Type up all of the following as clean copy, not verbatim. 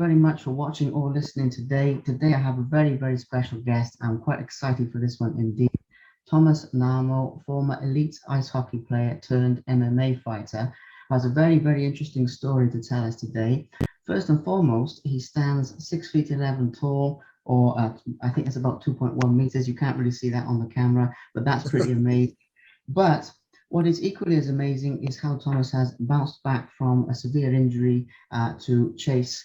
very much for watching or listening today. Today, I have a very, very special guest. I'm quite excited for this one indeed. Thomas Narmo, former elite ice hockey player turned MMA fighter, has a very, very interesting story to tell us today. First and foremost, he stands 6 feet 11 tall, or I think it's about 2.1 meters. You can't really see that on the camera, but that's pretty amazing. But what is equally as amazing is how Thomas has bounced back from a severe injury to chase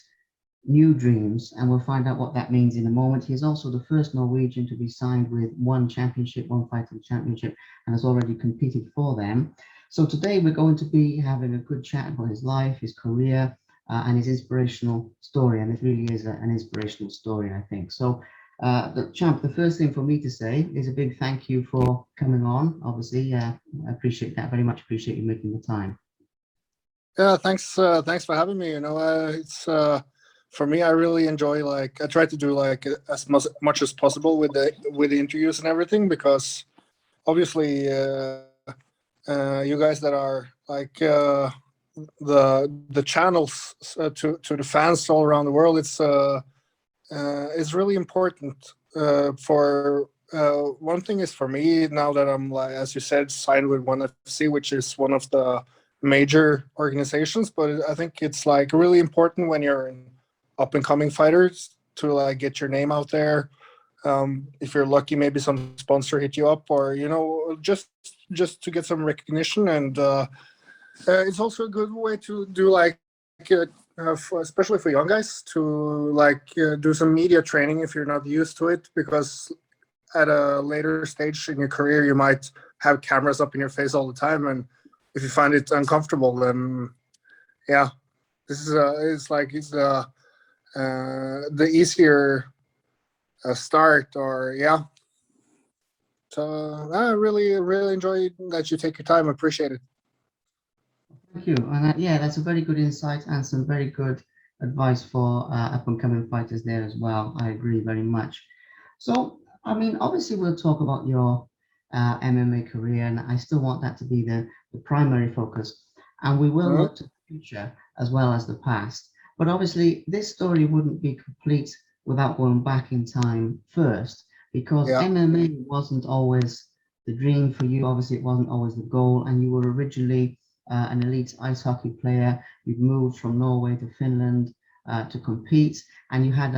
new dreams, and we'll find out what that means in a moment. He is also the first Norwegian to be signed with one championship, one fighting championship, and has already competed for them. So today we're going to be having a good chat about his life, his career, and his inspirational story, and it really is an inspirational story, I think. So the first thing for me to say is a big thank you for coming on. Obviously, I appreciate that very much. Appreciate you making the time. Yeah, thanks for having me. It's for me. I really enjoy, like, I try to do like as much as possible with the interviews and everything, because obviously you guys that are like the channels to the fans all around the world. It's really important. For one thing is, for me, now that I'm, like, as you said, signed with ONE FC, which is one of the major organizations, but I think it's like really important when you're an up and coming fighters to like get your name out there. If you're lucky, maybe some sponsor hit you up, or just to get some recognition. And it's also a good way to do, like, especially for young guys, to like do some media training if you're not used to it, because at a later stage in your career you might have cameras up in your face all the time, and if you find it uncomfortable, then yeah, this is the easier start. Or yeah, so I really enjoy that you take your time. I appreciate it. Thank you. And yeah, that's a very good insight and some very good advice for up and coming fighters there as well. I agree very much. So, I mean, obviously, we'll talk about your MMA career, and I still want that to be the primary focus. And we will Mhm. look to the future as well as the past. But obviously, this story wouldn't be complete without going back in time first, because Yeah. MMA wasn't always the dream for you. Obviously, it wasn't always the goal, and you were originally an elite ice hockey player. You'd moved from Norway to Finland to compete, and you had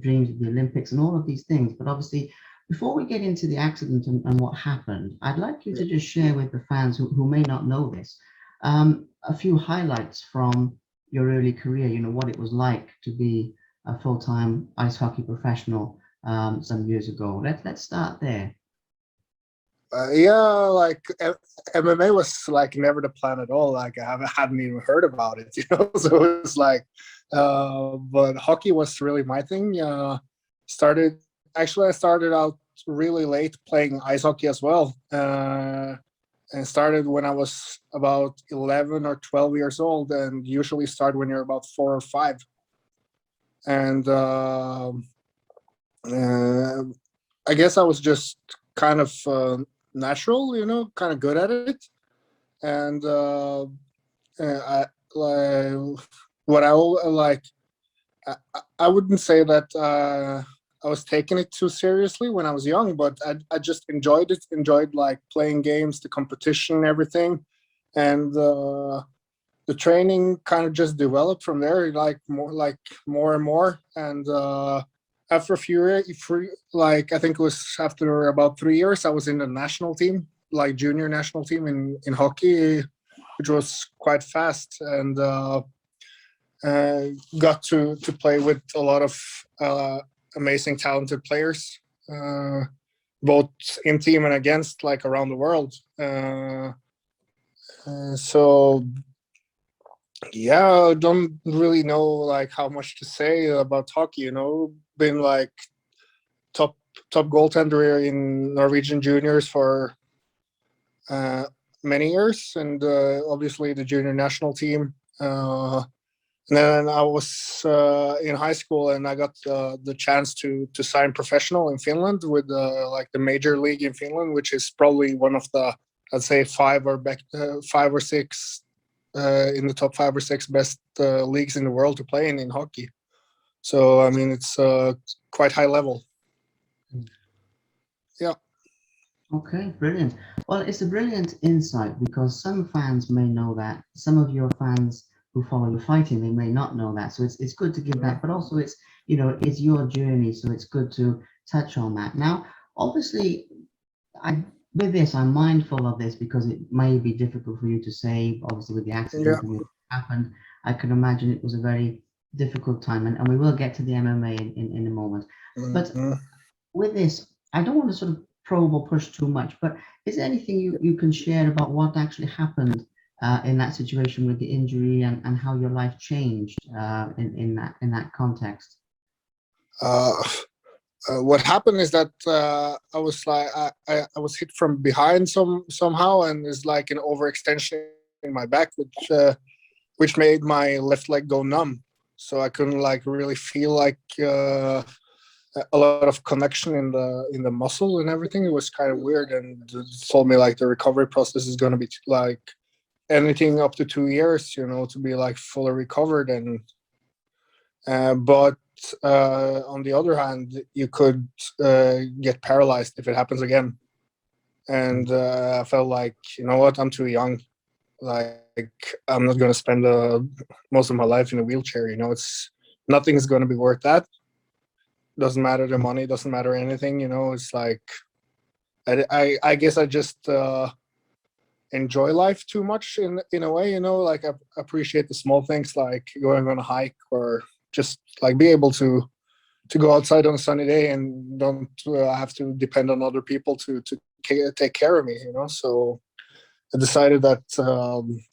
dreams of the Olympics and all of these things. But obviously, before we get into the accident and what happened, I'd like you to just share with the fans who may not know this a few highlights from your early career. You know, what it was like to be a full-time ice hockey professional some years ago. Let's start there. Yeah, like MMA was like never the plan at all. Like hadn't even heard about it, So it was like, but hockey was really my thing. I started out really late playing ice hockey as well, and started when I was about 11 or 12 years old, and usually start when you're about 4 or 5. And I guess I was just kind of natural, kind of good at it. And I like what I like. I wouldn't say that I was taking it too seriously when I was young, but I just enjoyed it. Enjoyed like playing games, the competition, everything, and the training kind of just developed from there. More and more, and after a few years, like I think it was after about 3 years, I was in the national team, like junior national team in hockey, which was quite fast, and got to play with a lot of amazing, talented players, both in team and against, like around the world. So yeah, I don't really know like how much to say about hockey. Been like top goaltender in Norwegian juniors for uh, many years, and obviously the junior national team. And then I was in high school, and I got the chance to sign professional in Finland with like the major league in Finland, which is probably one of the, I'd say, 5 or 6 in the top 5 or 6 best leagues in the world to play in hockey. So I mean, it's quite high level. Yeah. Okay, brilliant. Well, it's a brilliant insight because some fans may know that. Some of your fans who follow your fighting, they may not know that. So it's good to give that, but also it's, it's your journey, so it's good to touch on that. Now, obviously, I with this, I'm mindful of this because it may be difficult for you to say, obviously, with the Yeah. accident and what happened. I can imagine it was a very difficult time, and we will get to the MMA in a moment. But Mhm. with this, I don't want to sort of probe or push too much, but is there anything you can share about what actually happened in that situation with the injury and how your life changed in that context? Uh, what happened is that I was like I was hit from behind somehow, and it's like an overextension in my back, which made my left leg go numb. So I couldn't like really feel like a lot of connection in the muscle and everything. It was kind of weird, and it told me like the recovery process is going to be like anything up to 2 years, to be like fully recovered. And but on the other hand, you could get paralyzed if it happens again. And I felt like, you know what, I'm too young. Like, I'm not going to spend most of my life in a wheelchair. It's nothing's going to be worth that. Doesn't matter the money, doesn't matter anything. It's like I guess I just enjoy life too much in a way. Like I appreciate the small things, like going on a hike, or just like be able to go outside on a sunny day and don't have to depend on other people to take care of me. So I decided that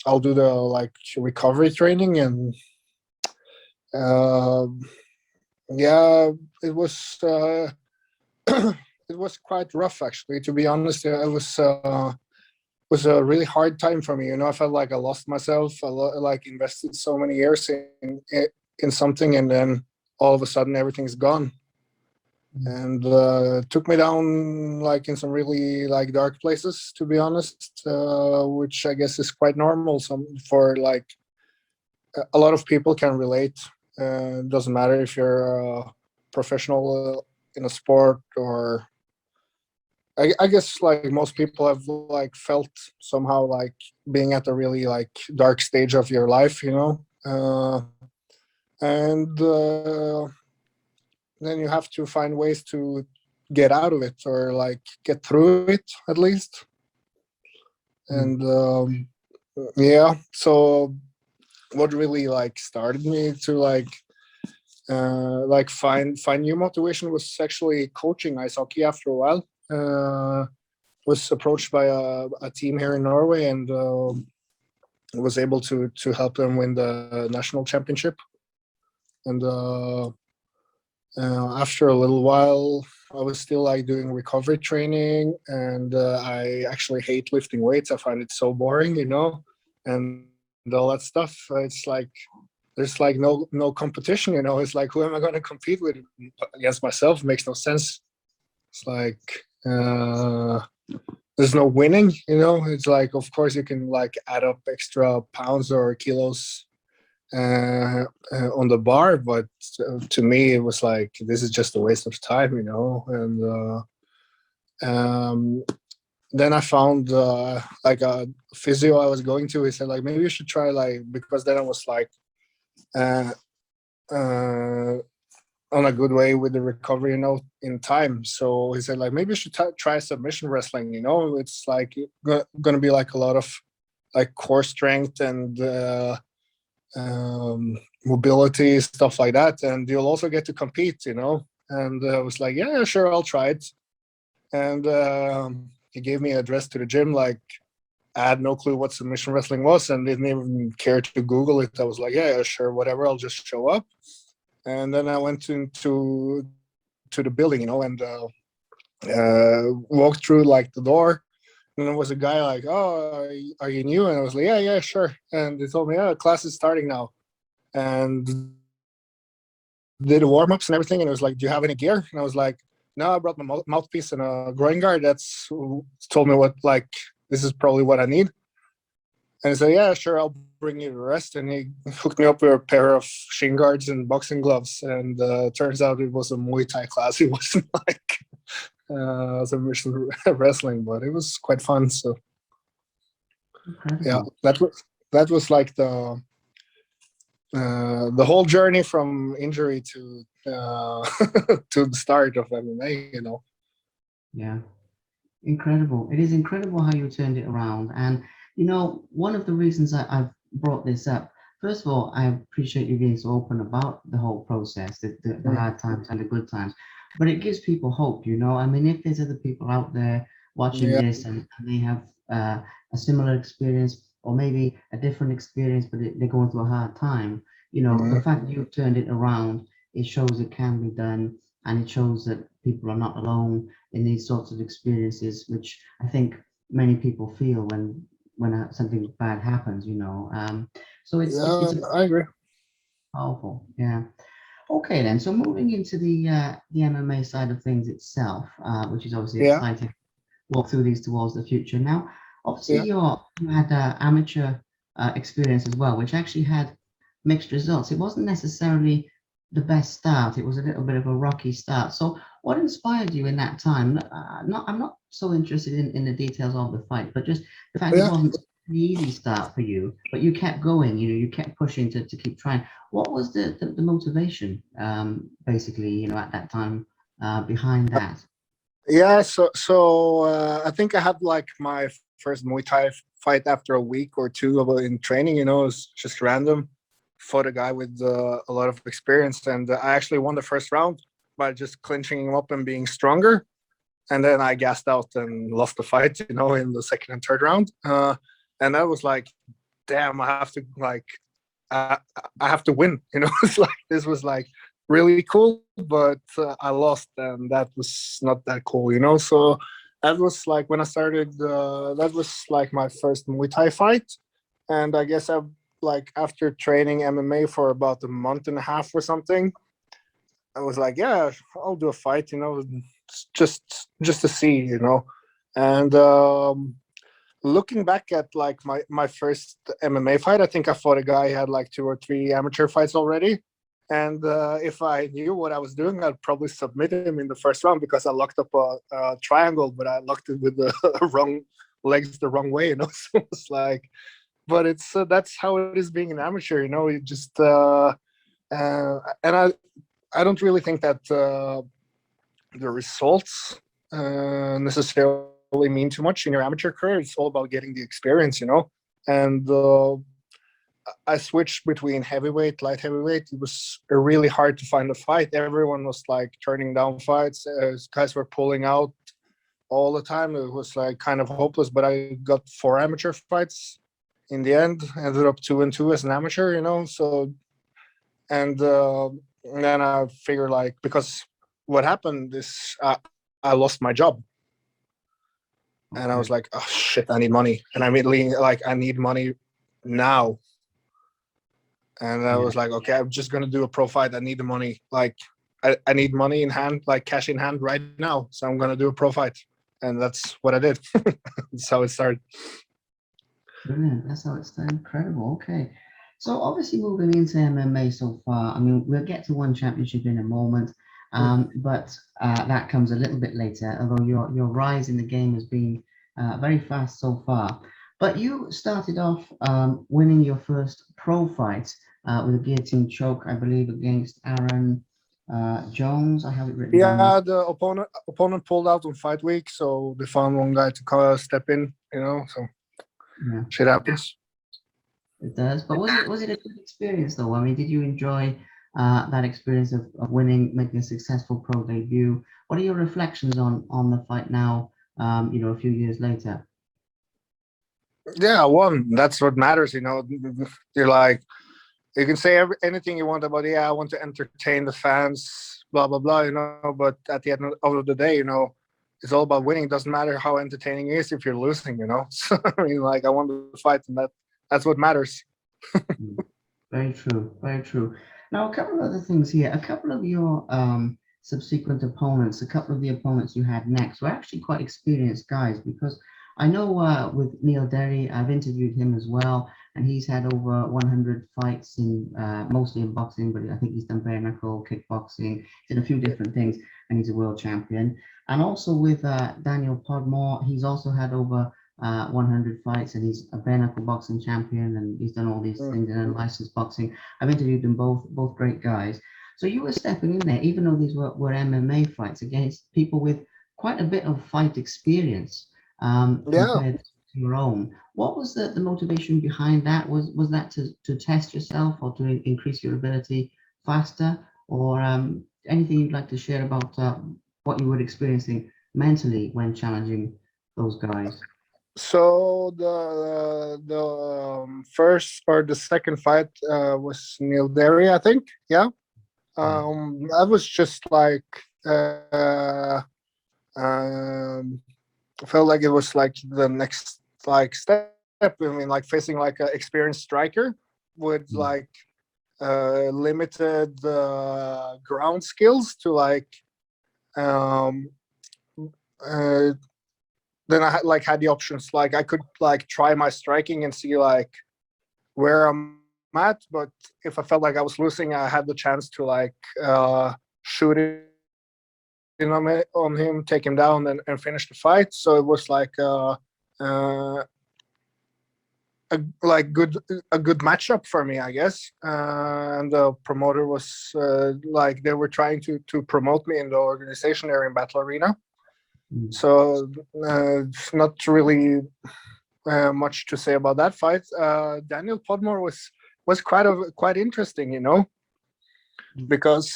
I'll do the like recovery training. And uh, yeah, it was it was quite rough, actually, to be honest. It was a really hard time for me. I felt like I lost myself. Like invested so many years in something, and then all of a sudden everything's gone. And took me down like in some really like dark places, to be honest, which I guess is quite normal. Some for like a lot of people can relate. It doesn't matter if you're a professional in a sport, or I guess like most people have like felt somehow like being at a really like dark stage of your life, and then you have to find ways to get out of it, or like get through it at least. And yeah, so what really like started me to like find new motivation was actually coaching ice hockey after a while. Was approached by a team here in Norway, and was able to help them win the national championship. And after a little while, I was still like doing recovery training, and I actually hate lifting weights. I find it so boring, and all that stuff. It's like there's like no competition. It's like, who am I going to compete with against myself? It makes no sense. It's like there's no winning. It's like, of course you can like add up extra pounds or kilos on the bar, but to me it was like, this is just a waste of time. And then I found like a physio I was going to. He said like, maybe you should try, like, because then I was like uh, uh, on a good way with the recovery, in time. So he said like, maybe you should try submission wrestling. It's like gonna be like a lot of like core strength and mobility, stuff like that, and you'll also get to compete. And I was like, yeah, sure, I'll try it. And he gave me an address to the gym. Like, I had no clue what submission wrestling was, and didn't even care to Google it. I was like, yeah, sure, whatever, I'll just show up. And then I went to the building, and walked through like the door, and there was a guy like, oh, are you new? And I was like, yeah, sure. And they told me, yeah, class is starting now. And did warm-ups and everything. And it was like, do you have any gear? And I was like, no, I brought my mouthpiece and a groin guard. That's told me what, like, this is probably what I need. And I said, yeah, sure, I'll bring you the rest. And he hooked me up with a pair of shin guards and boxing gloves. And turns out it was a Muay Thai class. It wasn't like submission wrestling, but it was quite fun. So yeah, Incredible. that was like the whole journey from injury to to the start of MMA. Yeah. Incredible. It is incredible how you turned it around. And, one of the reasons I've brought this up, first of all, I appreciate you being so open about the whole process, the Mm. hard times and the good times. But it gives people hope. I mean, if there's other people out there watching Yeah, this and they have a similar experience or maybe a different experience, but they're going through a hard time, the mm, fact that you've turned it around, it shows it can be done and it shows that people are not alone in these sorts of experiences, which I think many people feel when something bad happens. So it's yeah, a I agree. powerful, yeah. Okay, then. So moving into the MMA side of things itself, which is obviously Yeah, exciting. Walk through these towards the future. Now, obviously, yeah, you had amateur experience as well, which actually had mixed results. It wasn't necessarily the best start. It was a little bit of a rocky start. So, what inspired you in that time? I'm not so interested in the details of the fight, but just the fact it yeah. wasn't an easy start for you, but you kept going. You kept pushing to keep trying. What was the motivation, basically, at that time behind that? Yeah, so I think I had like my first Muay Thai fight after a week or two of in training. It was just random. Fought a guy with a lot of experience, and I actually won the first round by just clinching him up and being stronger. And then I gassed out and lost the fight, in the second and third round. And I was like, damn, I, I have to win. It's like this was like really cool, but I lost, and that was not that cool. So that was like when I started. That was like my first Muay Thai fight, and I guess I like after training MMA for about a month and a half or something. I was like, yeah, I'll do a fight. Just to see. And looking back at like my first MMA fight, I think I fought a guy who had like two or three amateur fights already. And if I knew what I was doing, I'd probably submit him in the first round because I locked up a triangle, but I locked it with the wrong legs the wrong way. So it's like, but it's that's how it is being an amateur. You just and I don't really think that the results necessarily mean too much in your amateur career. It's all about getting the experience. And I switched between heavyweight, light heavyweight. It was really hard to find a fight. Everyone was like turning down fights. Guys were pulling out all the time. It was like kind of hopeless. But I got 4 amateur fights in the end. Ended up 2-2 as an amateur. So and then I figured like because what happened is I lost my job. And I Okay. was like, oh shit, I need money. And I immediately like I need money now. And I Yeah. was like, okay, I'm just gonna do a pro fight. I need the money. Like I need money in hand, like cash in hand right now. So I'm gonna do a pro fight. And that's what I did. That's how it started. Brilliant. That's how it's done. Incredible. Okay. So obviously moving into MMA so far, I mean, we'll get to one championship in a moment, but that comes a little bit later, although your rise in the game has been very fast so far. But you started off winning your first pro fight with a guillotine choke, I believe, against Aaron Jones. I have it written down. Yeah, the opponent pulled out on fight week, so they found one guy to step in. So Yeah. shit happens. It does. But was it a good experience though? I mean, did you enjoy that experience of winning, making a successful pro debut? What are your reflections on the fight now? A few years later. Yeah, I won. That's what matters. You're like you can say anything you want about, yeah, I want to entertain the fans, blah blah blah. But at the end of the day, it's all about winning. It doesn't matter how entertaining it is if you're losing. So I mean, like I won the fight, and that's what matters. Mm. Very true. Very true. Now, a couple of other things here. A couple of your subsequent opponents, a couple of the opponents you had next were actually quite experienced guys because I know with Neil Derry, I've interviewed him as well, and he's had over 100 fights in mostly in boxing, but I think he's done bare knuckle, kickboxing, did a few different things, and he's a world champion. And also with Daniel Podmore, he's also had over 100 fights, and he's a bare knuckle boxing champion, and he's done all these Mm. things in licensed boxing. I've interviewed them both great guys. So you were stepping in there, even though these were MMA fights against people with quite a bit of fight experience Yeah. compared to your own. What was the motivation behind that? Was that to test yourself or to increase your ability faster, or anything you'd like to share about what you were experiencing mentally when challenging those guys? So the first or the second fight was Neil Derry, I think. Yeah. That was just like um, felt like it was like the next like step. I mean, like facing like an experienced striker with Mm, like limited ground skills to like um, uh, then I had like had the options like I could like try my striking and see like where I'm at, but if I felt like I was losing, I had the chance to like shoot in on him, take him down, and finish the fight. So it was like uh, like a good matchup for me, I guess. And the promoter was like they were trying to promote me in the organization there in Battle Arena. mm, So not really much to say about that fight. Daniel Podmore was quite interesting, you know, mm, because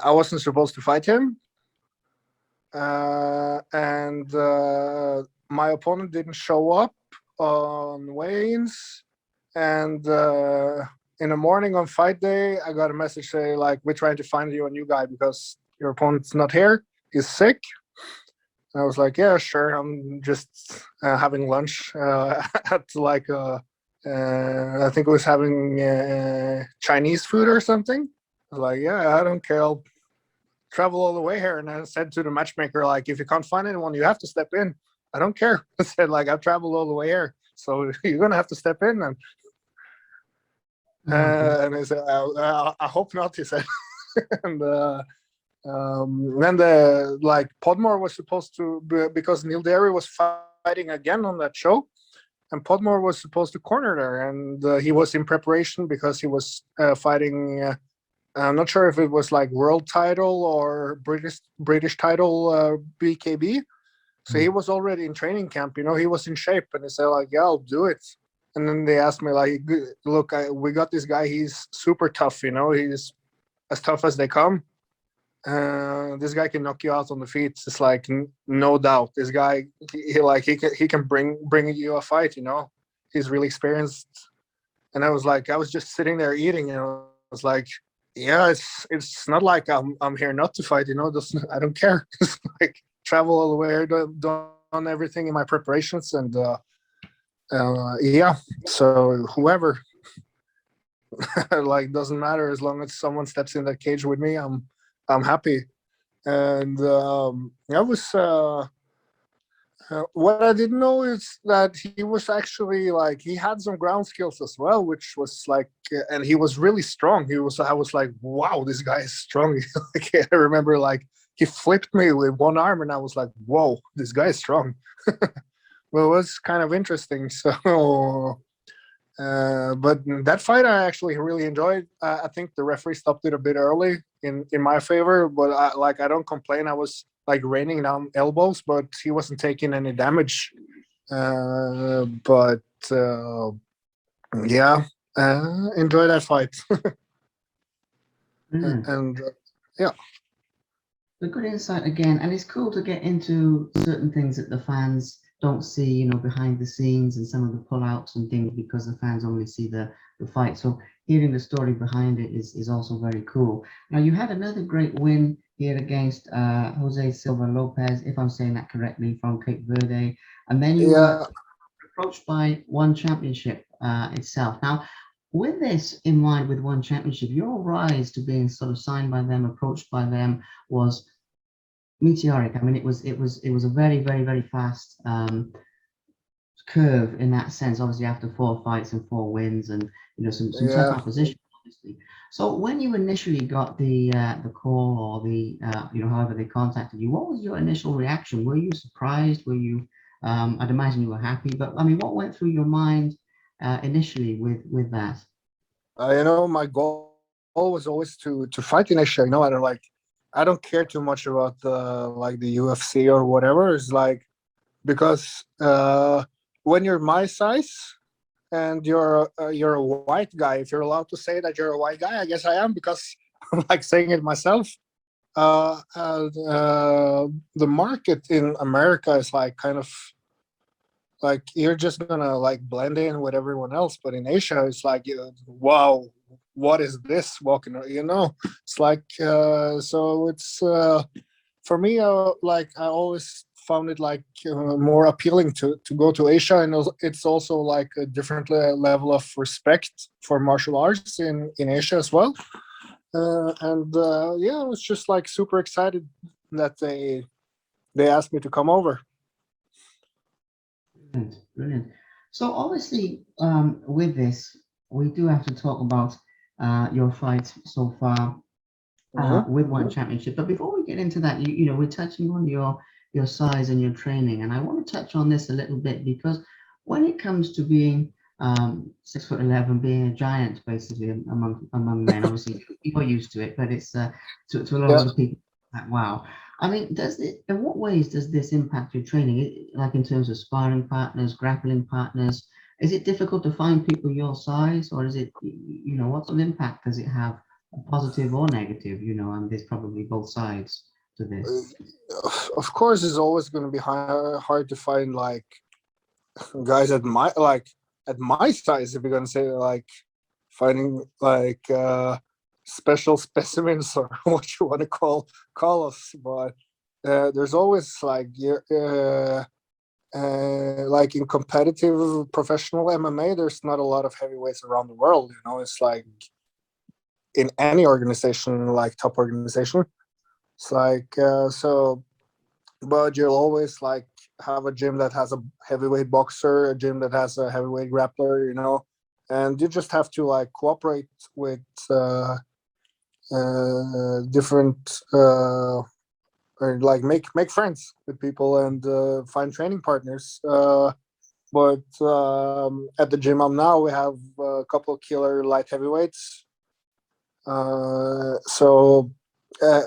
I wasn't supposed to fight him, and my opponent didn't show up on weigh-ins, and in the morning on fight day, I got a message say like, "We're trying to find you a new guy because your opponent's not here. He's sick." And I was like, "Yeah, sure. I'm just having lunch at like I think it was having Chinese food or something." I was like, "Yeah, I don't care. I'll travel all the way here." And I said to the matchmaker, like, if you can't find anyone, you have to step in. I don't care. I said, like, I've traveled all the way here, so you're gonna have to step in. okay. And I said, I hope not. He said, and then the like Podmore was supposed to because Neil Derry was fighting again on that show, and Podmore was supposed to corner there, and he was in preparation because he was fighting. I'm not sure if it was like world title or British title BKB. So he Mm, was already in training camp. You know, he was in shape, and he said like, "Yeah, I'll do it." And then they asked me like, "Look, we got this guy. He's super tough. You know, he's as tough as they come. This guy can knock you out on the feet. It's like no doubt. This guy, he can bring you a fight. You know, he's really experienced." And I was like, I was just sitting there eating, and I was like, yeah, it's not like I'm here not to fight, you know. I don't care. It's like travel all the way, done everything in my preparations, and yeah. So whoever, like, doesn't matter as long as someone steps in that cage with me. I'm happy, and I was. What I didn't know is that he was actually like he had some ground skills as well, which was like, and he was really strong. He was. I was like, wow, this guy is strong. Like, I remember like he flipped me with one arm, and I was like, whoa, this guy is strong. Well, it was kind of interesting. So, but that fight I actually really enjoyed. I think the referee stopped it a bit early in my favor, but I don't complain. I was like raining down elbows, but he wasn't taking any damage. But yeah, enjoy that fight. brilliant. And yeah, A good insight again, and it's cool to get into certain things that the fans don't see, behind the scenes and some of the pullouts and things because the fans only see the fight. So hearing the story behind it is also very cool. Now you had another great win here against Jose Silva Lopez, if I'm saying that correctly, from Cape Verde, and then you were yeah, approached by One Championship itself. Now, with this in mind, with One Championship, your rise to being sort of signed by them, approached by them, was meteoric. I mean, it was a very, very, very fast curve in that sense. Obviously, after 4 fights and 4 wins, and some tough Yeah, opposition, obviously. So when you initially got the call or the however they contacted you, what was your initial reaction? Were you surprised? Were you I'd imagine you were happy, but I mean, what went through your mind initially with that? my goal was always to fight in Asia. I don't care too much about the UFC or whatever. It's like because when you're my size and you're a white guy, if you're allowed to say that you're a white guy, I guess I am because I'm like saying it myself. The market in America is like kind of like you're just gonna like blend in with everyone else, but in Asia it's like wow, what is this walking? It's like so it's for me like I always found it like more appealing to go to Asia, and it's also like a different level of respect for martial arts in Asia as well. And yeah, I was just like super excited that they asked me to come over. Brilliant, brilliant. So obviously, with this, we do have to talk about your fights so far Hmm. with one championship. But before we get into that, we're touching on your size and your training, and I want to touch on this a little bit because when it comes to being 6'11", being a giant basically among men, obviously you're used to it, but it's to a lot of Yeah. other people like wow. I mean, in what ways does this impact your training? Like in terms of sparring partners, grappling partners, is it difficult to find people your size, or is it, what sort of impact does it have? Positive or negative, and there's probably both sides to this. Of course, it's always going to be hard to find like guys at my size. If you're going to say like finding like special specimens or what you want to call us, but there's always like like in competitive professional MMA, there's not a lot of heavyweights around the world. It's like in any organization, like top organization, it's like so. But you'll always like have a gym that has a heavyweight boxer, a gym that has a heavyweight grappler, and you just have to like cooperate with different or like make friends with people and find training partners. But at the gym I'm now, we have a couple of killer light heavyweights. So uh,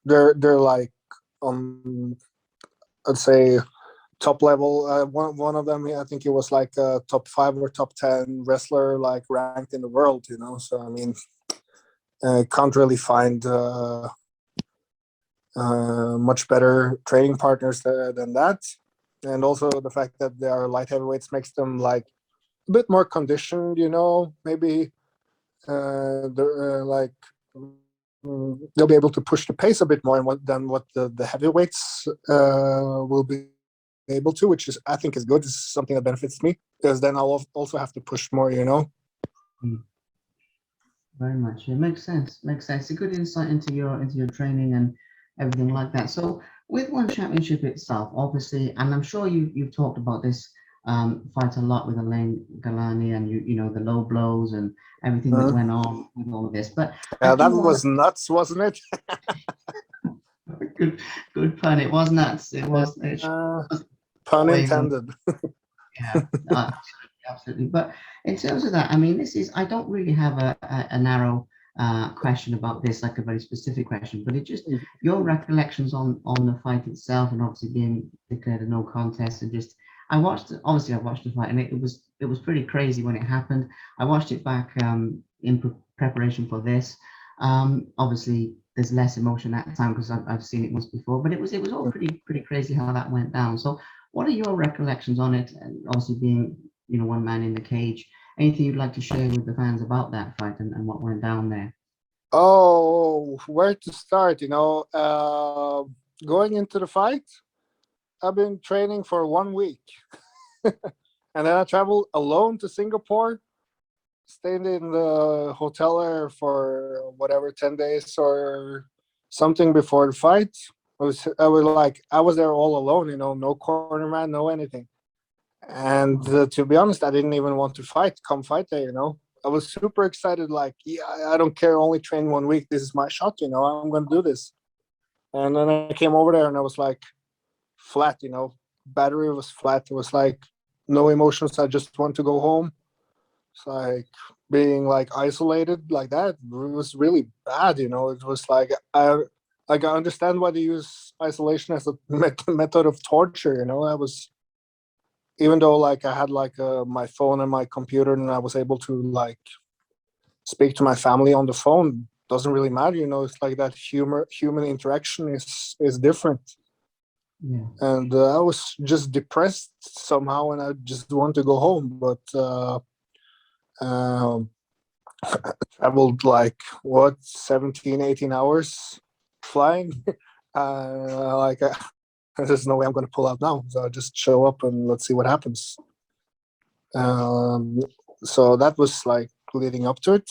they're like um I'd say top level. One of them, I think he was like a top 5 or top 10 wrestler, like ranked in the world. So I mean, can't really find much better training partners than that. And also the fact that they are light heavyweights makes them like a bit more conditioned. Maybe they're like they'll be able to push the pace a bit more than what the heavyweights will be able to, which is I think is good. It's something that benefits me because then I'll also have to push more. Mm, very much. It makes sense. Makes sense. A good insight into your training and everything like that. So with one championship itself, obviously, and I'm sure you've talked about this fight a lot with Elaine Galani, and the low blows and everything that Uh, went on with all of this. But I yeah, do that want was nuts, wasn't it? to good pun. It was nuts. It was. It Uh, was pun always. intended. Yeah, absolutely, absolutely. But in terms of that, I mean, I don't really have a narrow question about this, like a very specific question, but it just your recollections on the fight itself, and obviously being declared a no contest, and just obviously I watched the fight, and it was pretty crazy when it happened. I watched it back in preparation for this. Obviously, there's less emotion at the time because I've seen it once before, but it was all pretty crazy how that went down. So what are your recollections on it? And obviously, being one man in the cage, anything you'd like to share with the fans about that fight and what went down there? Oh, where to start? Going into the fight, I've been training for 1 week, and then I traveled alone to Singapore. Stayed in the hotel there for whatever 10 days or something before the fight. I was there all alone, no cornerman, no anything. And to be honest, I didn't even want to come fight there. I was super excited, like, yeah, I don't care, only train 1 week. This is my shot, I'm going to do this. And then I came over there and I was like flat. Battery was flat. It was like no emotions. I just want to go home. It's like being like isolated like that. It was really bad. It was like I understand why they use isolation as a method of torture. I was, even though like I had like my phone and my computer and I was able to like speak to my family on the phone, doesn't really matter. It's like that human interaction is different. Yeah. And I was just depressed somehow and I just want to go home, but um traveled like what, 17, 18 hours flying. Like there's no way I'm going to pull out now, so I just show up and let's see what happens. um so that was like leading up to it.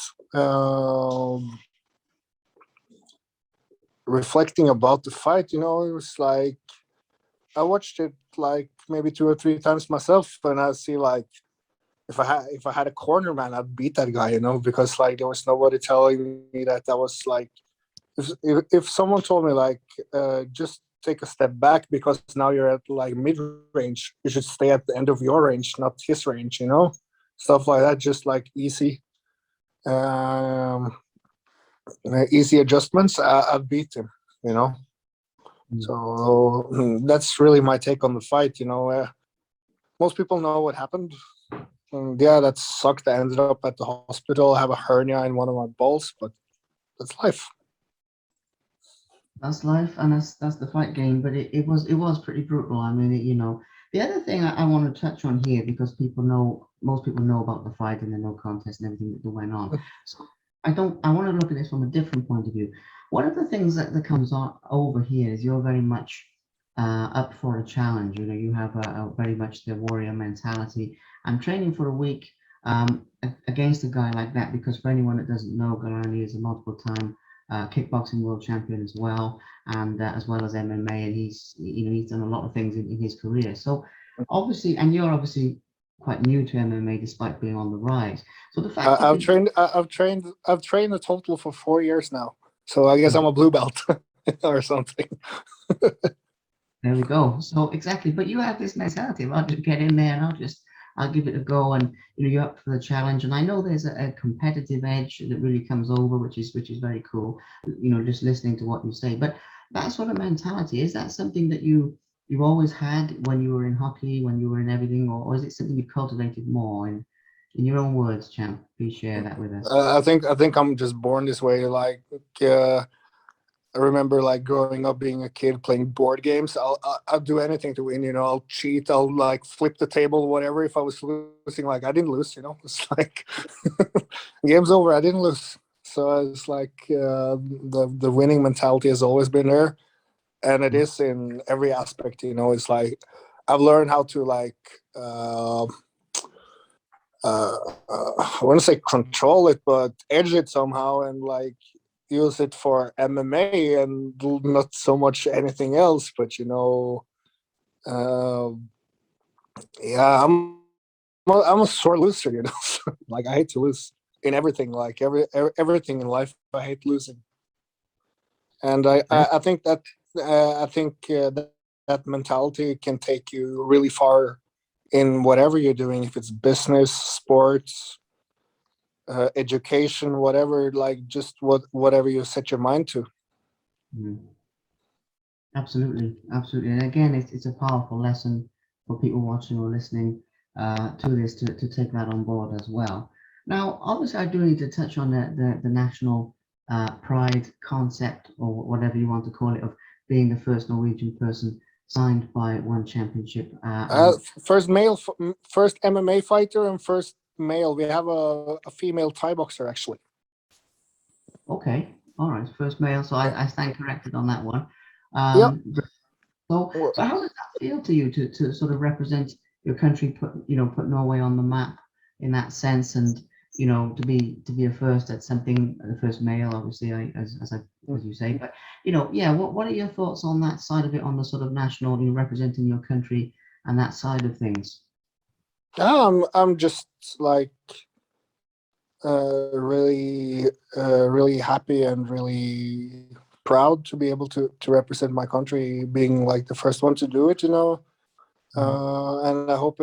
Reflecting about the fight, it was like I watched it like maybe 2 or 3 times myself, and I see like if I had a corner man, I'd beat that guy, because like there was nobody telling me that was like, if someone told me like just take a step back because now you're at like mid range, you should stay at the end of your range, not his range, stuff like that, just like um, easy adjustments. I'd beat him. Mm. So that's really my take on the fight. Most people know what happened. Yeah, that sucked. I ended up at the hospital. I have a hernia in one of my balls, but that's life. That's life, and that's the fight game. But it was pretty brutal. I mean, the other thing I want to touch on here, because most people know about the fight and the no contest and everything that went on. So I want to look at this from a different point of view. One of the things that comes on over here is you're very much up for a challenge. You have a very much the warrior mentality. I'm training for a week against a guy like that, because for anyone that doesn't know, Galani is a multiple time kickboxing world champion as well, and as well as MMA, and he's done a lot of things in his career. So obviously, and you're obviously quite new to MMA despite being on the rise. So the fact you I've can, trained. I've trained a total for 4 years now. So I guess I'm a blue belt or something. there we go. So exactly, but you have this mentality of I'll just get in there and I'll give it a go, and you're up for the challenge. And I know there's a competitive edge that really comes over, which is very cool. Just listening to what you say. But that sort of mentality, is that something that you always had when you were in hockey, when you were in everything, or is it something you cultivated more? In your own words, champ, please share that with us. I think I'm just born this way. Like I remember like growing up being a kid playing board games. I'll do anything to win. I'll cheat. I'll like flip the table, whatever. If I was losing, like I didn't lose. It's like game's over. I didn't lose. So it's like the winning mentality has always been there, and it is in every aspect. It's like I've learned how to like I want to say control it, but edge it somehow, and like use it for MMA and not so much anything else. But uh, yeah, I'm a sore loser. Like I hate to lose in everything. Like everything in life, I hate losing. And I think that that mentality can take you really far in whatever you're doing, if it's business, sports, education, whatever, like just whatever you set your mind to. Mm. Absolutely, absolutely. And again, it's a powerful lesson for people watching or listening to this to take that on board as well. Now, obviously, I do need to touch on the national pride concept, or whatever you want to call it, of being the first Norwegian person signed by one championship. First first MMA fighter, and first male. We have a female Thai boxer actually. Okay, all right, first male. So Yeah. I stand corrected on that one. Yep. So how does that feel to you to sort of represent your country, put Norway on the map in that sense, and to be a first at something, the first male, obviously, as you say. But yeah, what are your thoughts on that side of it, on the sort of national, representing your country and that side of things? I'm just like really happy and really proud to be able to represent my country, being like the first one to do it. Mm, And I hope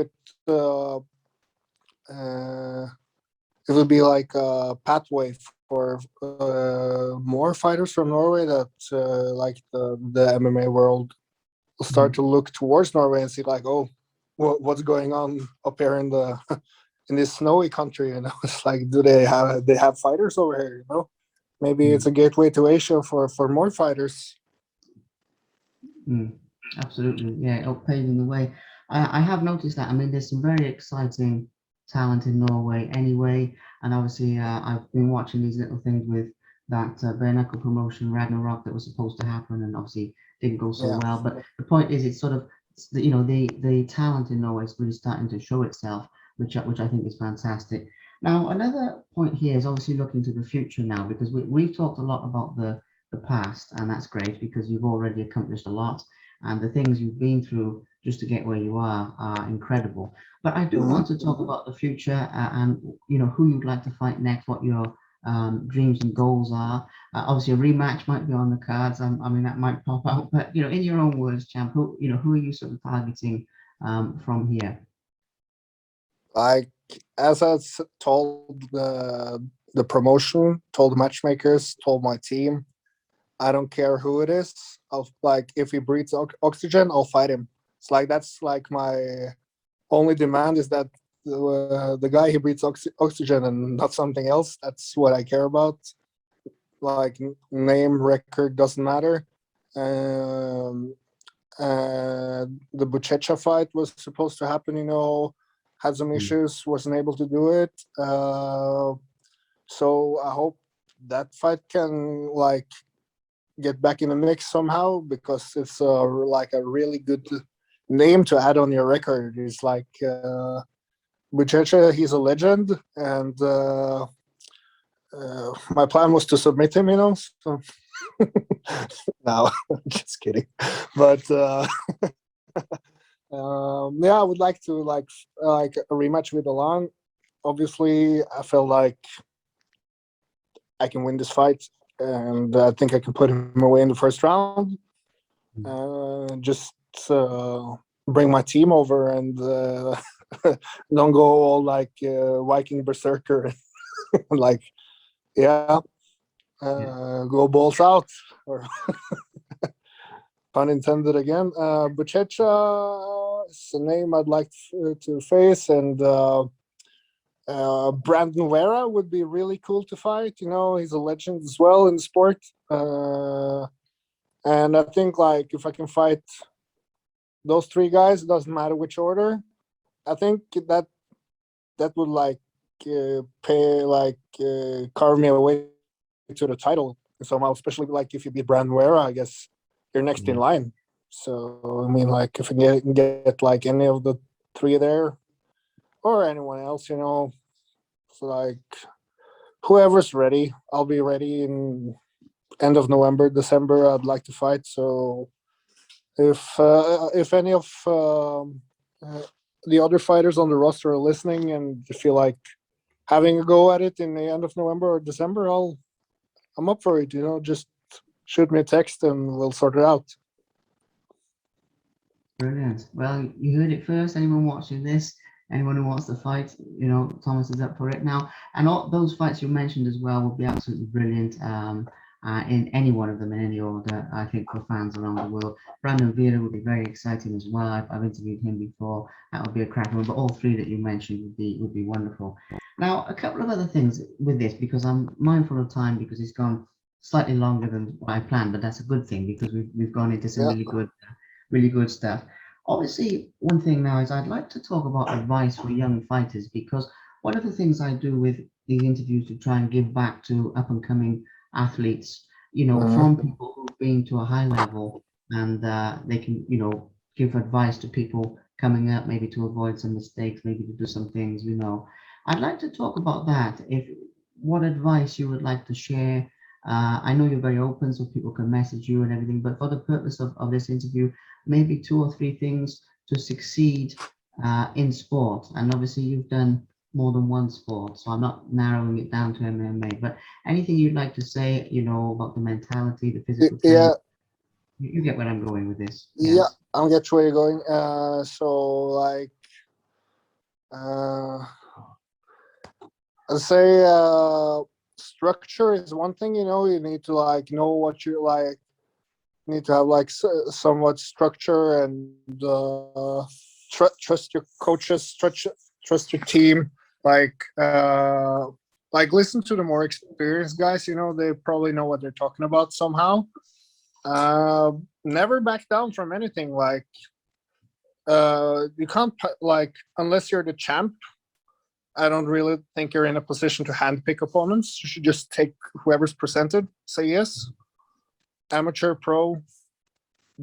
uh, uh, it will be like a pathway for more fighters from Norway, that like the MMA world will start mm, to look towards Norway and see like, oh, what's going on up here in the in this snowy country? It's like, do they have fighters over here? Maybe it's mm, a gateway to Asia for more fighters. mm. Absolutely, yeah, paving the way. I have noticed that. I mean, there's some very exciting talent in Norway anyway, and obviously, I've been watching these little things with that bare knuckle promotion Ragnarok that was supposed to happen, and obviously didn't go so Yeah, well. But the point is, it's sort of the talent in Norway is really starting to show itself, which I think is fantastic. Now, another point here is obviously looking to the future now, because we've talked a lot about the past, and that's great because you've already accomplished a lot, and the things you've been through just to get where you are incredible. But I do hmm want to talk about the future, and who you'd like to fight next, what your dreams and goals are. Obviously, a rematch might be on the cards. I mean, that might pop out. But in your own words, champ, who are you sort of targeting from here? like as told the promotion, told the matchmakers, told my team, I don't care who it is. I'll like, if he breathes oxygen, I'll fight him. It's like, that's like my only demand, is that the guy, he breathes oxygen and not something else. That's what I care about. Like, name, record doesn't matter. Um, the Buchecha fight was supposed to happen. Had some Mm, issues, wasn't able to do it. So I hope that fight can like get back in the mix somehow, because it's like a really good name to add on your record. It's like Buchecha, he's a legend, and my plan was to submit him. So no, just kidding. But yeah, I would like to like a rematch with Alan. Obviously, I felt like I can win this fight, and I think I can put him away in the first round. mm, Just bring my team over, and don't go all like Viking berserker. Like, yeah, yeah. go balls out, or pun intended again. Buchecha is a name I'd like to face, and Brandon Vera would be really cool to fight. He's a legend as well in the sport. And I think, like, if I can fight those three guys, it doesn't matter which order. I think that would like pay like carve me away to the title somehow. Especially like if you beat Brandon Vera, I guess you're next in Mm. line. So I mean, like, if I get like any of the three there, or anyone else, so like whoever's ready, I'll be ready in end of November, December. I'd like to fight. So if any of uh, the other fighters on the roster are listening and feel like having a go at it in the end of November or December, I'm up for it. Just shoot me a text and we'll sort it out. Brilliant. Well, you heard it first. Anyone watching this, anyone who wants to fight, Thomas is up for it now. And all those fights you mentioned as well would be absolutely brilliant. In any one of them, in any order, I think for fans around the world. Brandon Vera would be very exciting as well. I've interviewed him before. That would be a cracking one. But all three that you mentioned would be wonderful. Now, a couple of other things with this, because I'm mindful of time, because it's gone slightly longer than what I planned, but that's a good thing because we've gone into some Yeah. really good stuff. Obviously, one thing now is I'd like to talk about advice for young fighters, because one of the things I do with these interviews to try and give back to up and coming athletes, Mhm. from people who've been to a high level, and they can, give advice to people coming up, maybe to avoid some mistakes, maybe to do some things. I'd like to talk about that. If what advice you would like to share. I know you're very open, so people can message you and everything. But for the purpose of this interview, maybe two or three things to succeed in sport. And obviously, you've done more than one sport, so I'm not narrowing it down to MMA. But anything you'd like to say, about the mentality, the physical training. Yeah, You get where I'm going with this. Yeah. yeah, I'll get where you're going. So like, uh, I'd say structure is one thing. You need to like know what you like. You need to have like somewhat structure and trust your coaches, trust your team. Like, like listen to the more experienced guys. They probably know what they're talking about somehow. Never back down from anything. Like, you can't like unless you're the champ. I don't really think you're in a position to handpick opponents. You should just take whoever's presented. Say yes. Amateur, pro,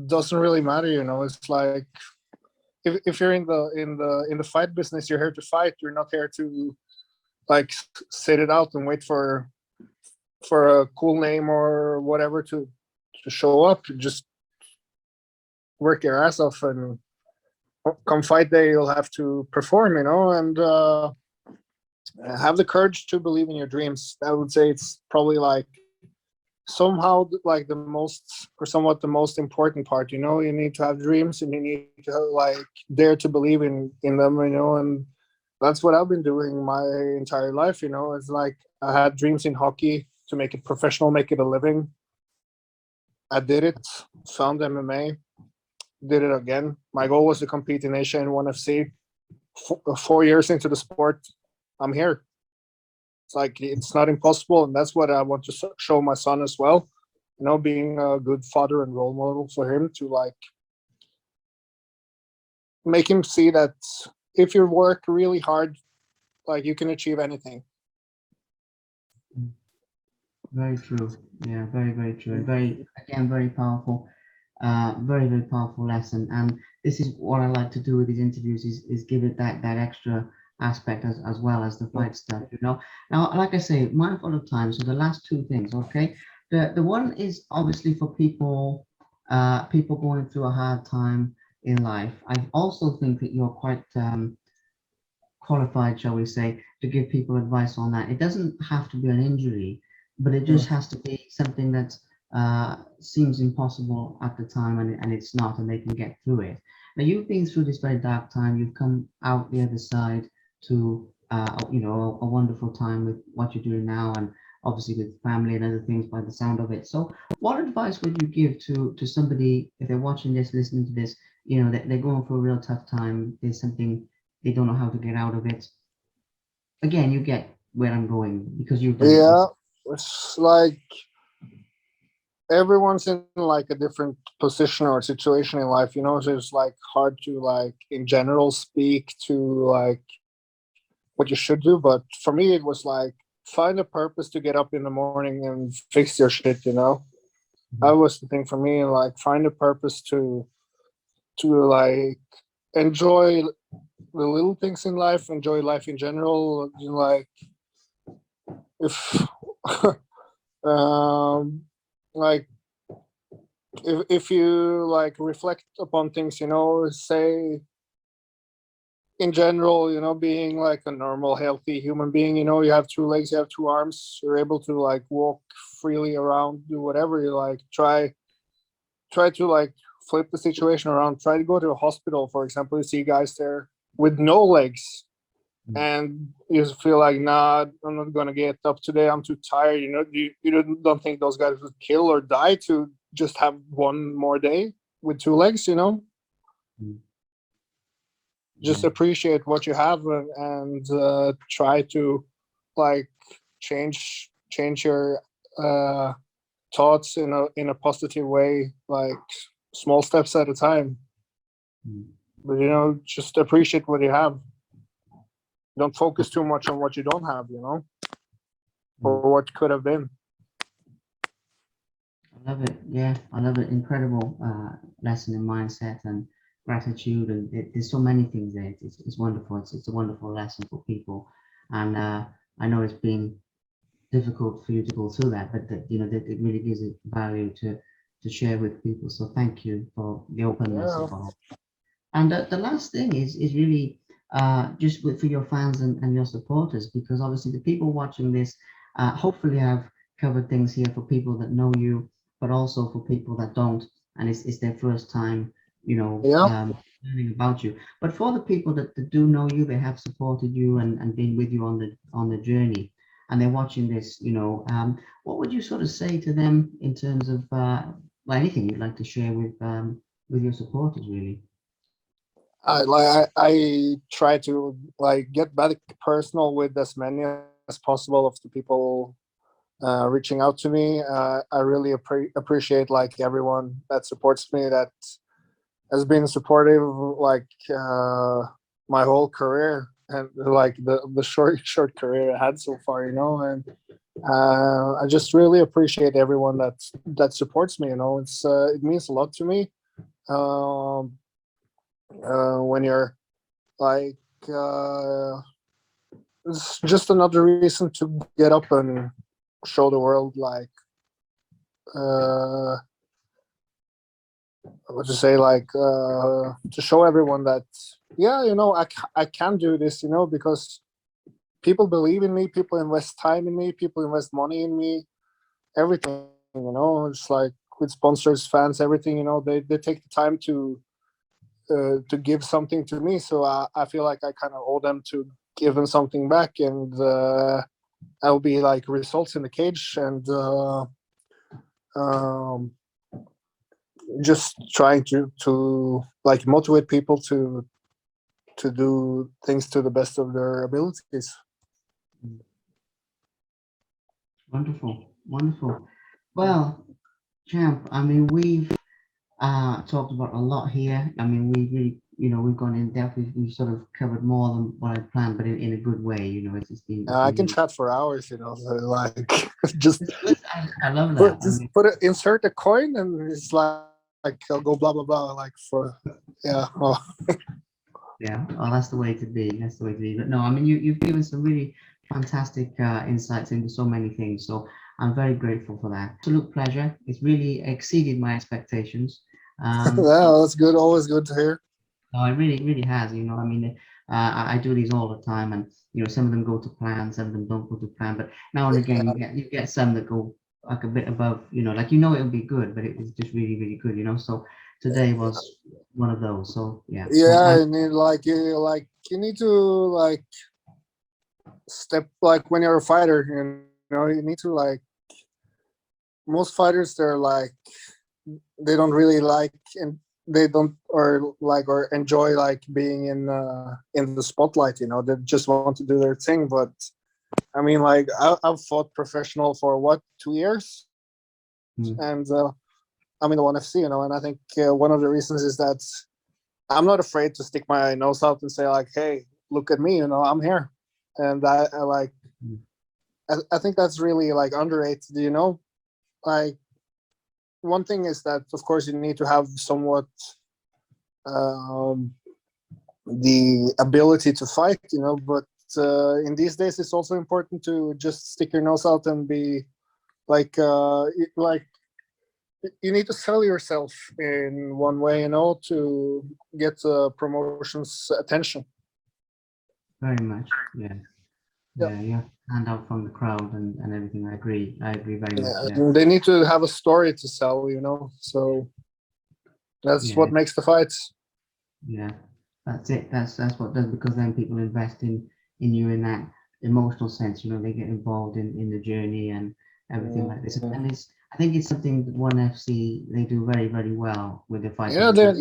doesn't really matter. It's like if you're in the fight business, you're here to fight. You're not here to like sit it out and wait for a cool name or whatever to show up. Just work your ass off, and come fight day, you'll have to perform. And have the courage to believe in your dreams. I would say it's probably like somehow like the most or somewhat the most important part. You need to have dreams, and you need to like dare to believe in them. And that's what I've been doing my entire life. It's like I had dreams in hockey to make it professional, make it a living. I did it, found MMA, did it again. My goal was to compete in Asia in 1FC. 4 years into the sport, I'm here. It's like it's not impossible, and that's what I want to show my son as well. Being a good father and role model for him to like make him see that if you work really hard, like you can achieve anything. Very true. Yeah, very, very true. And very, again, very powerful. Very, very powerful lesson. And this is what I like to do with these interviews is give it that extra aspect as well as the fight stuff. Now, like I say, mindful of time. So the last two things, okay? The one is obviously for people going through a hard time in life. I also think that you're quite qualified, shall we say, to give people advice on that. It doesn't have to be an injury, but it just has to be something that seems impossible at the time, and it's not, and they can get through it. Now, you've been through this very dark time. You've come out the other side to, a wonderful time with what you're doing now, and obviously with family and other things by the sound of it. So, what advice would you give to somebody if they're watching this, listening to this? They're going through a real tough time. There's something they don't know how to get out of it. Again, you get where I'm going because you've done it Yeah, yourself. it's like everyone's in like a different position or situation in life. So it's like hard to like in general speak to like what you should do. But for me, it was like find a purpose to get up in the morning and fix your shit. That Mhm. was the thing for me. Like find a purpose to like enjoy the little things in life, enjoy life in general. Like if um like if you like reflect upon things, say in general, being like a normal healthy human being, you have two legs, you have two arms, you're able to like walk freely around, do whatever you like. Try to like flip the situation around. Try to go to a hospital, for example. You see guys there with no legs, Mm. and you feel like, nah, I'm not gonna get up today, I'm too tired. You don't think those guys would kill or die to just have one more day with two legs. Mm. Just Yeah. appreciate what you have, and try to like change your uh thoughts in a positive way, like small steps at a time. Mm. But just appreciate what you have. Don't focus too much on what you don't have, Mm. or what could have been. I love it. Yeah, I love it. Incredible lesson in mindset and gratitude, and there's so many things there. It's wonderful. It's a wonderful lesson for people. and I know it's been difficult for you to go through that, but that that it really gives it value to share with people. So thank you for the openness Yeah. about. And the last thing is really just for your fans and your supporters, because obviously the people watching this hopefully have covered things here for people that know you, but also for people that don't, and it's their first time, Yeah. learning about you. But for the people that do know you, they have supported you and been with you on the journey, and they're watching this, what would you sort of say to them in terms of well, anything you'd like to share with your supporters, really? I try to like get back personal with as many as possible of the people reaching out to me. I really appreciate like everyone that supports me, that has been supportive like my whole career, and like the short career I had so far, and I just really appreciate everyone that supports me. It means a lot to me. Um, when you're like it's just another reason to get up and show the world like uh what to say, like to show everyone that yeah, I can do this, because people believe in me, people invest time in me, people invest money in me, everything, it's like with sponsors, fans, everything, they take the time to give something to me, so I feel like I kind of owe them to give them something back, and I'll be like results in the cage, and um, just trying to like motivate people to do things to the best of their abilities. Wonderful, wonderful. Well, champ, I mean, we've talked about a lot here. I mean, we really, we've gone in depth. We've sort of covered more than what I planned, but in a good way. It's I been can really. chat for hours, so like just I love that. I mean, put it, insert a coin, and it's like I'll go blah blah blah, like for yeah. Oh. yeah, oh, that's the way to be. That's the way to be. But no, I mean, you've given some really fantastic insights into so many things. So I'm very grateful for that. Absolute pleasure. It's really exceeded my expectations. Yeah, that's good. Always good to hear. No, it really, really has. I mean, I do these all the time, and some of them go to plan, some of them don't go to plan. But now and again, you get some that go like a bit above. Like it'll be good, but it's just really, really good. So today was one of those. So yeah, so Yeah, and then, you need to like step, like when you're a fighter, you need to like, most fighters, they're like, they don't really like, and they don't or like or enjoy like being in the spotlight, they just want to do their thing. But I mean, like I've fought professional for what, 2 years, and I'm in the one FC, and I think one of the reasons is that I'm not afraid to stick my nose out and say like, hey, look at me, I'm here. And I like, I think that's really like underrated, like one thing is that of course you need to have somewhat um, the ability to fight, but in these days it's also important to just stick your nose out and be like like you need to sell yourself in one way, to get promotion's attention. very much, yeah, Yeah. yeah, yeah. Stand out from the crowd and everything. I agree very much. Yeah, Yeah, and they need to have a story to sell, so that's what yeah, makes the fights. yeah. That's it. That's what does, because then people invest in you in that emotional sense. They get involved in the journey and everything like this. Mm. And I think it's something that One FC they do very very well with the fighters Yeah, they because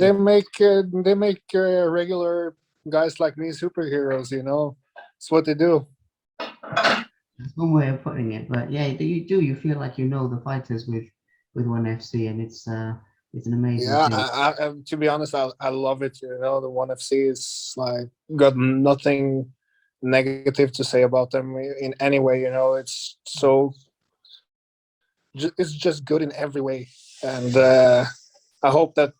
they make regular guys like me superheroes. It's what they do. it's one way of putting it. But yeah, you feel like the fighters with One FC, and it's an amazing Yeah, thing. to be honest, I love it. The One FC is like got nothing negative to say about them in any way. It's so it's just good in every way, and I hope that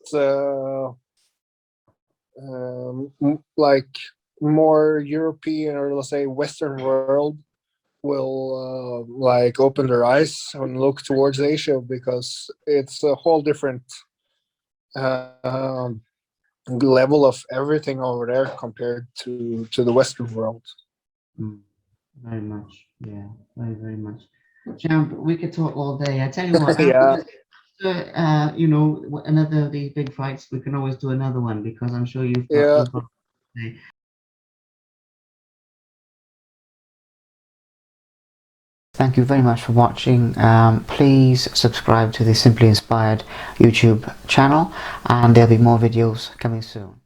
like more European, or let's say Western world, will like open their eyes and look towards Asia, because it's a whole different uh, um, level of everything over there compared to the Western world. Mm, very much. Yeah, very, very much. Champ, we could talk all day. I tell you what, Yeah, you know, another of these big fights, we can always do another one because I'm sure yeah. you've got. Thank you very much for watching. Please subscribe to the Simply Inspired YouTube channel, and there'll be more videos coming soon.